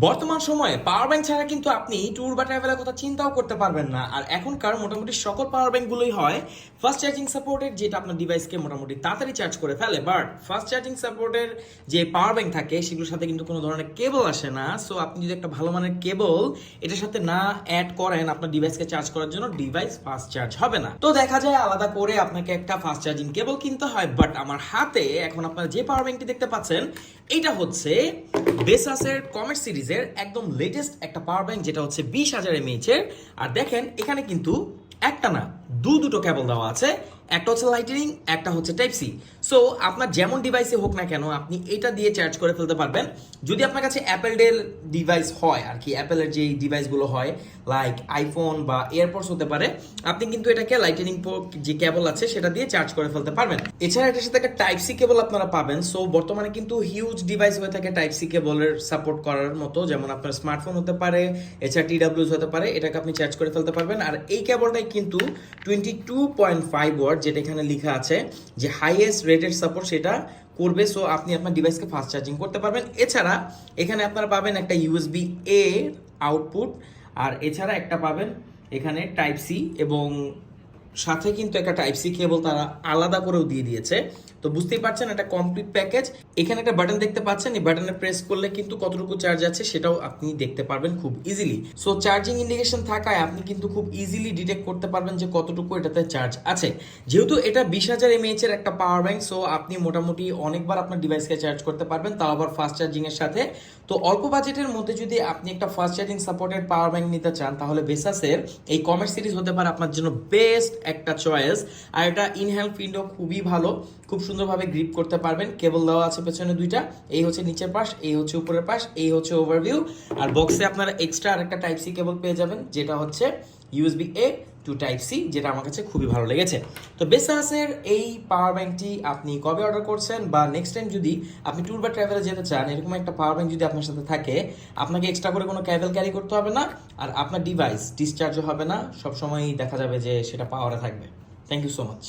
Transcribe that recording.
বর্তমান সময়ে power bank ছাড়া কিন্তু আপনি ট্যুর বা ট্রাভেলের কথা চিন্তাও করতে পারবেন না। আর এখনকার মোটামুটি সকল পাওয়ার ব্যাংকগুলোই হয় ফাস্ট চার্জিং সাপোর্টেড, যেটা আপনার ডিভাইসকে মোটামুটি তাড়াতাড়ি চার্জ করে ফেলে। বাট ফাস্ট চার্জিং সাপোর্টের যে পাওয়ার ব্যাংক থাকে সেগুলোর সাথে কিন্তু কোনো ধরনের কেবল আসে না। সো আপনি যদি একটা ভালো মানের কেবল এটার সাথে না অ্যাড করেন আপনার ডিভাইসকে চার্জ করার জন্য, ডিভাইস ফাস্ট চার্জ হবে না। তো দেখা যায় আলাদা করে আপনাকে একটা ফাস্ট চার্জিং কেবল কিনতে হয়। বাট আমার হাতে এখন আপনারা যে পাওয়ার ব্যাংকটি দেখতে পাচ্ছেন এটা হচ্ছে বেসাসের কমেট সিরিজের একদম লেটেস্ট একটা পাওয়ার ব্যাংক, যেটা হচ্ছে 20,000 mAh এর। আর দেখেন এখানে কিন্তু একটা না দুটো কেবল দেওয়া আছে, একটা হচ্ছে লাইটনিং, একটা হচ্ছে টাইপ সি। সো আপনার যেমন ডিভাইসে হোক না কেন আপনি এটা দিয়ে চার্জ করে ফেলতে পারবেন। যদি আপনার কাছে অ্যাপেলের ডিভাইস হয় আর কি, অ্যাপেলের যে ডিভাইসগুলো হয় লাইক আইফোন বা এয়ারপডস হতে পারে, আপনি কিন্তু এটাকে লাইটনিং যে কেবল আছে সেটা দিয়ে চার্জ করে ফেলতে পারবেন। এছাড়া এটার সাথে একটা টাইপ সি কেবল আপনারা পাবেন। সো বর্তমানে কিন্তু হিউজ ডিভাইস হয়ে থাকে টাইপ সি কেবলের সাপোর্ট করার মতো, যেমন আপনার স্মার্টফোন হতে পারে, এছাড়া টিডাব্লিউএস হতে পারে, এটাকে আপনি চার্জ করে ফেলতে পারবেন। আর এই কেবলটাই কিন্তু 22.5 ওয়াট, যেটা এখানে লেখা আছে যে হাইয়েস্ট রেটেড সাপোর্ট সেটা করবে। সো আপনি আপনার ডিভাইসকে ফাস্ট চার্জিং করতে পারবেন। এছাড়া এখানে আপনারা পাবেন একটা ইউএসবি এ আউটপুট, আর এছাড়া একটা পাবেন এখানে টাইপ সি, এবং সাথে কিন্তু একটা টাইপ সি কেবল তারা আলাদা করেও দিয়ে দিয়েছে। তো বুঝতেই পারছেন এটা কমপ্লিট প্যাকেজ। এখানে একটা বাটন দেখতে পাচ্ছেন, এই বাটনে প্রেস করলে কিন্তু কতটুকু চার্জ আছে সেটাও আপনি দেখতে পারবেন খুব ইজিলি। সো চার্জিং ইন্ডিকেশন থাকায় আপনি কিন্তু খুব ইজিলি ডিটেক্ট করতে পারবেন যে কতটুকু এটাতে চার্জ আছে। যেহেতু এটা 20,000 mAh এর একটা পাওয়ার ব্যাংক, সো আপনি মোটামুটি অনেকবার আপনার ডিভাইসকে চার্জ করতে পারবেন, তাও আবার ফাস্ট চার্জিং এর সাথে। তো অল্প বাজেটের মধ্যে যদি আপনি একটা fast charging supported power bank নিতে চান, তাহলে বেসাসের এই কমেট সিরিজ হতে পারে আপনার জন্য বেস্ট একটা চয়েস। আর এটা ইনহ্যান্ড উইন্ডো খুবই ভালো, খুব সুন্দরভাবে গ্রিপ করতে পারবেন। কেবল দেওয়া আছে পেছনে দুইটা, এই হচ্ছে নিচের পাশ, এই হচ্ছে উপরের পাশ, এই হচ্ছে ওভারভিউ। আর বক্সে আপনারা এক্সট্রা আরেকটা টাইপ সি কেবল পেয়ে যাবেন, যেটা হচ্ছে USB A to type C, যেটা আমার কাছে খুবই ভালো লেগেছে। তো বেসাসের এই পাওয়ার ব্যাংকটি আপনি কবে অর্ডার করছেন, বা নেক্সট টাইম যদি আপনি ট্যুর বা ট্রাভেলে যেতে চান, এরকম একটা পাওয়ার ব্যাংক যদি আপনার সাথে থাকে, আপনাকে এক্সট্রা করে কোনো কেবল ক্যারি করতে হবে না, আর আপনার ডিভাইস ডিসচার্জও হবে না, সবসময়ই দেখা যাবে যে সেটা পাওয়ারে থাকবে। Thank you so much.